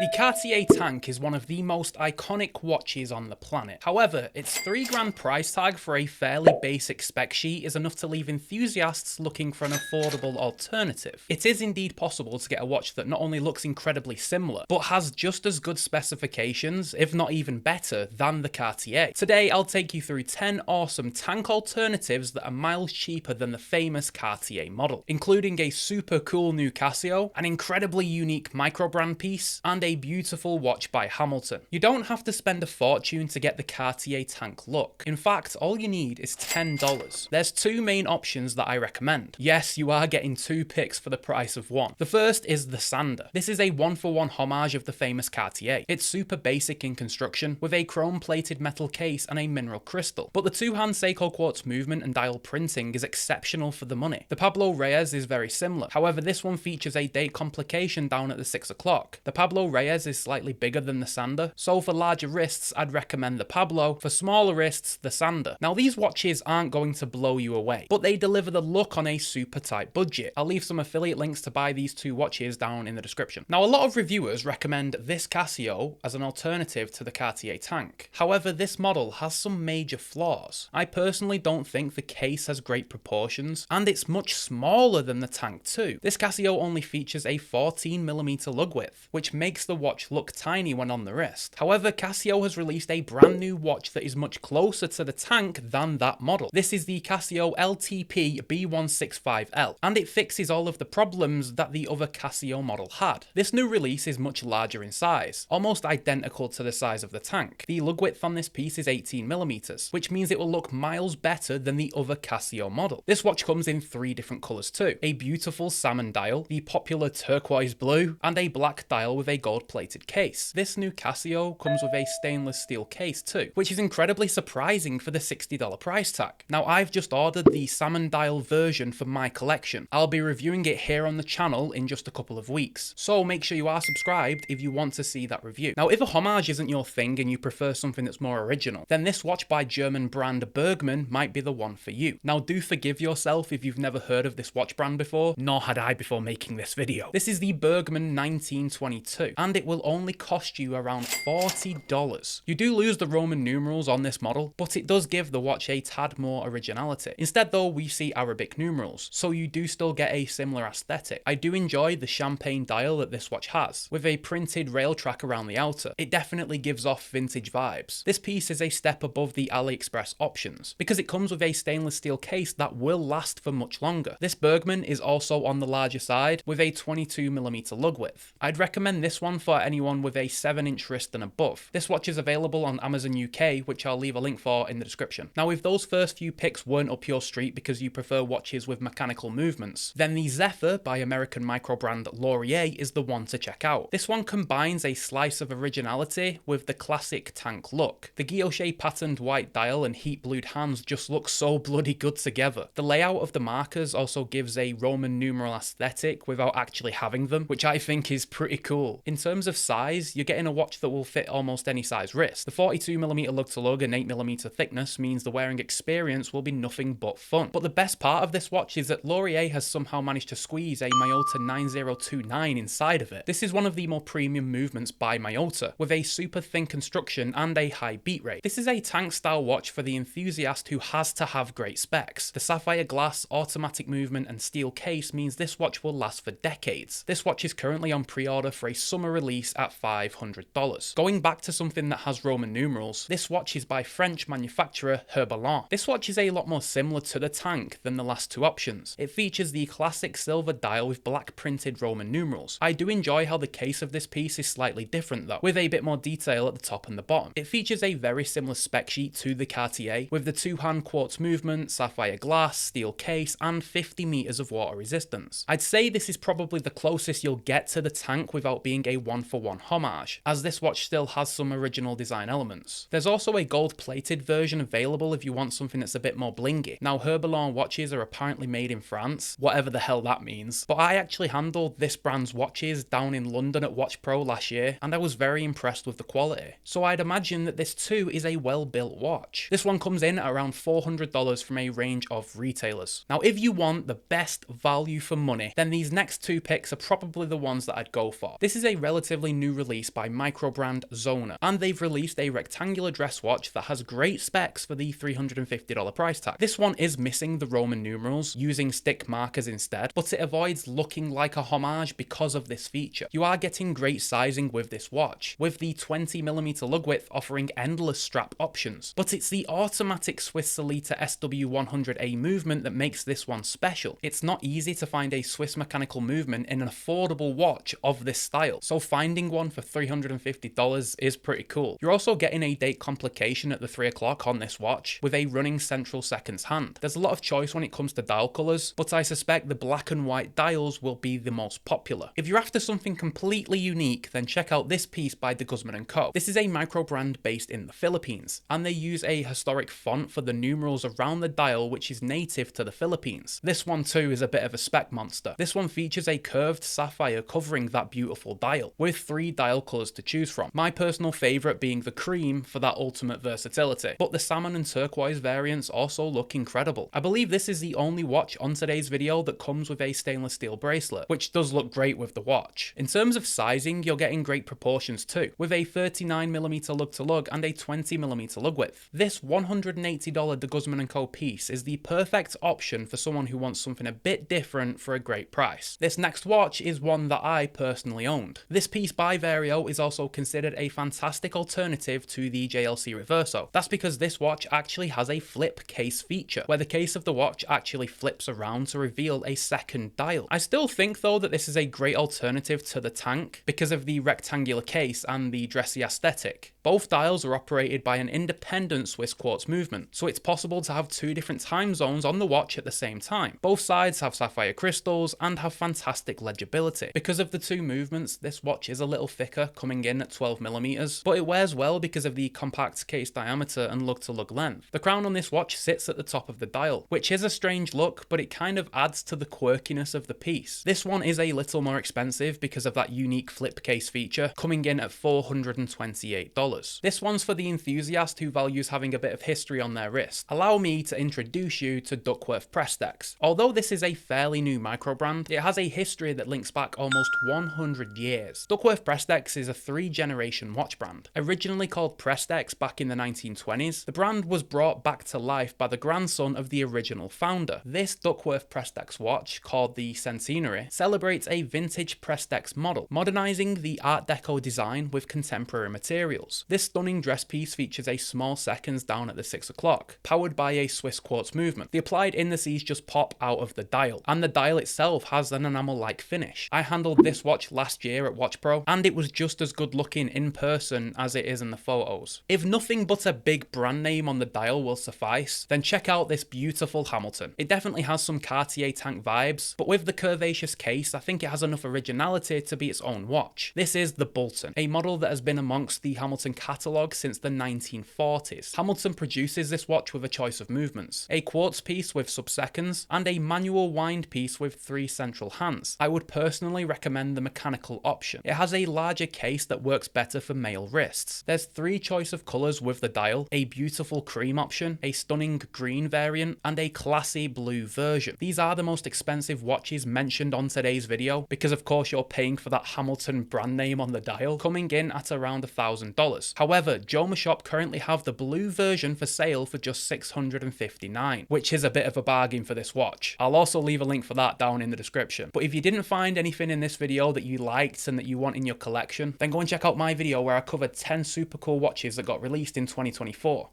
The Cartier tank is one of the most iconic watches on the planet. However, its £3 price tag for a fairly basic spec sheet is enough to leave enthusiasts looking for an affordable alternative. It is indeed possible to get a watch that not only looks incredibly similar, but has just as good specifications, if not even better, than the Cartier. Today, I'll take you through 10 awesome tank alternatives that are miles cheaper than the famous Cartier model, including a super cool new Casio, an incredibly unique microbrand piece, and a beautiful watch by Hamilton. You don't have to spend a fortune to get the Cartier tank look. In fact, all you need is $10. There's two main options that I recommend. Yes, you are getting two picks for the price of one. The first is the Sander. This is a one-for-one homage of the famous Cartier. It's super basic in construction, with a chrome-plated metal case and a mineral crystal, but the two-hand Seiko quartz movement and dial printing is exceptional for the money. The Pablo Reyes is very similar. However, this one features a date complication down at the 6 o'clock. The Pablo Reyes is slightly bigger than the Sander, so for larger wrists I'd recommend the Pablo, for smaller wrists the Sander. Now these watches aren't going to blow you away, but they deliver the look on a super tight budget. I'll leave some affiliate links to buy these two watches down in the description. Now a lot of reviewers recommend this Casio as an alternative to the Cartier tank. However, this model has some major flaws. I personally don't think the case has great proportions, and it's much smaller than the tank too. This Casio only features a 14mm lug width, which makes the watch look tiny when on the wrist. However, Casio has released a brand new watch that is much closer to the tank than that model. This is the Casio LTP B165L, and it fixes all of the problems that the other Casio model had. This new release is much larger in size, almost identical to the size of the tank. The lug width on this piece is 18mm, which means it will look miles better than the other Casio model. This watch comes in three different colours too: a beautiful salmon dial, the popular turquoise blue, and a black dial with a gold-plated case. This new Casio comes with a stainless steel case too, which is incredibly surprising for the $60 price tag. Now I've just ordered the salmon dial version for my collection. I'll be reviewing it here on the channel in just a couple of weeks, so make sure you are subscribed if you want to see that review. Now if a homage isn't your thing and you prefer something that's more original, then this watch by German brand Bergmann might be the one for you. Now do forgive yourself if you've never heard of this watch brand before, nor had I before making this video. This is the Bergmann 1922, and it will only cost you around $40. You do lose the Roman numerals on this model, but it does give the watch a tad more originality. Instead though, we see Arabic numerals, so you do still get a similar aesthetic. I do enjoy the champagne dial that this watch has, with a printed rail track around the outer. It definitely gives off vintage vibes. This piece is a step above the AliExpress options, because it comes with a stainless steel case that will last for much longer. This Bergmann is also on the larger side, with a 22mm lug width. I'd recommend this one for anyone with a 7-inch wrist and above. This watch is available on Amazon UK, which I'll leave a link for in the description. Now if those first few picks weren't up your street because you prefer watches with mechanical movements, then the Zephyr by American microbrand Laurier is the one to check out. This one combines a slice of originality with the classic tank look. The guilloche patterned white dial and heat blued hands just look so bloody good together. The layout of the markers also gives a Roman numeral aesthetic without actually having them, which I think is pretty cool. In terms of size, you're getting a watch that will fit almost any size wrist. The 42mm lug to lug and 8mm thickness means the wearing experience will be nothing but fun. But the best part of this watch is that Laurier has somehow managed to squeeze a Miyota 9029 inside of it. This is one of the more premium movements by Miyota, with a super thin construction and a high beat rate. This is a tank style watch for the enthusiast who has to have great specs. The sapphire glass, automatic movement and steel case means this watch will last for decades. This watch is currently on pre-order for a summer release at $500. Going back to something that has Roman numerals, this watch is by French manufacturer Herbelin. This watch is a lot more similar to the tank than the last two options. It features the classic silver dial with black printed Roman numerals. I do enjoy how the case of this piece is slightly different though, with a bit more detail at the top and the bottom. It features a very similar spec sheet to the Cartier, with the two-hand quartz movement, sapphire glass, steel case, and 50 meters of water resistance. I'd say this is probably the closest you'll get to the tank without being a one-for-one homage, as this watch still has some original design elements. There's also a gold-plated version available if you want something that's a bit more blingy. Now Herbelin watches are apparently made in France, whatever the hell that means, but I actually handled this brand's watches down in London at Watch Pro last year, and I was very impressed with the quality. So I'd imagine that this too is a well-built watch. This one comes in at around $400 from a range of retailers. Now if you want the best value for money, then these next two picks are probably the ones that I'd go for. This is a relatively new release by microbrand Zona, and they've released a rectangular dress watch that has great specs for the $350 price tag. This one is missing the Roman numerals, using stick markers instead, but it avoids looking like a homage because of this feature. You are getting great sizing with this watch, with the 20mm lug width offering endless strap options, but it's the automatic Swiss Solita SW100A movement that makes this one special. It's not easy to find a Swiss mechanical movement in an affordable watch of this style, so finding one for $350 is pretty cool. You're also getting a date complication at the 3 o'clock on this watch, with a running central seconds hand. There's a lot of choice when it comes to dial colours, but I suspect the black and white dials will be the most popular. If you're after something completely unique, then check out this piece by de Guzman & Co. This is a micro brand based in the Philippines, and they use a historic font for the numerals around the dial which is native to the Philippines. This one too is a bit of a spec monster. This one features a curved sapphire covering that beautiful dial, with 3 dial colours to choose from. My personal favourite being the cream for that ultimate versatility, but the salmon and turquoise variants also look incredible. I believe this is the only watch on today's video that comes with a stainless steel bracelet, which does look great with the watch. In terms of sizing, you're getting great proportions too, with a 39mm lug to lug and a 20mm lug width. This $180 de Guzman & Co piece is the perfect option for someone who wants something a bit different for a great price. This next watch is one that I personally owned. This piece by Vario is also considered a fantastic alternative to the JLC Reverso. That's because this watch actually has a flip case feature, where the case of the watch actually flips around to reveal a second dial. I still think though that this is a great alternative to the Tank because of the rectangular case and the dressy aesthetic. Both dials are operated by an independent Swiss quartz movement, so it's possible to have 2 different time zones on the watch at the same time. Both sides have sapphire crystals and have fantastic legibility. Because of the 2 movements, this watch is a little thicker, coming in at 12mm, but it wears well because of the compact case diameter and lug to lug length. The crown on this watch sits at the top of the dial, which is a strange look, but it kind of adds to the quirkiness of the piece. This one is a little more expensive because of that unique flip case feature, coming in at $428. This one's for the enthusiast who values having a bit of history on their wrist. Allow me to introduce you to Duckworth Prestex. Although this is a fairly new micro brand, it has a history that links back almost 100 years. Duckworth Prestex is a 3-generation watch brand. Originally called Prestex back in the 1920s, the brand was brought back to life by the grandson of the original founder. This Duckworth Prestex watch, called the Centenary, celebrates a vintage Prestex model, modernizing the Art Deco design with contemporary materials. This stunning dress piece features a small seconds down at the 6 o'clock, powered by a Swiss quartz movement. The applied indices just pop out of the dial, and the dial itself has an enamel-like finish. I handled this watch last year at Watch Pro, and it was just as good looking in person as it is in the photos. If nothing but a big brand name on the dial will suffice, then check out this beautiful Hamilton. It definitely has some Cartier Tank vibes, but with the curvaceous case, I think it has enough originality to be its own watch. This is the Bolton, a model that has been amongst the Hamilton catalogue since the 1940s. Hamilton produces this watch with a choice of movements: a quartz piece with sub-seconds and a manual wind piece with 3 central hands. I would personally recommend the mechanical option. It has a larger case that works better for male wrists. There's 3 choice of colours with the dial: a beautiful cream option, a stunning green variant, and a classy blue version. These are the most expensive watches mentioned on today's video because of course you're paying for that Hamilton brand name on the dial, coming in at around $1,000. However, Joma Shop currently have the blue version for sale for just $659, which is a bit of a bargain for this watch. I'll also leave a link for that down in the description. But if you didn't find anything in this video that you liked and that you want in your collection, then go and check out my video where I covered 10 super cool watches that got released in 2024.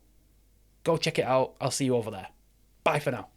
Go check it out. I'll see you over there. Bye for now.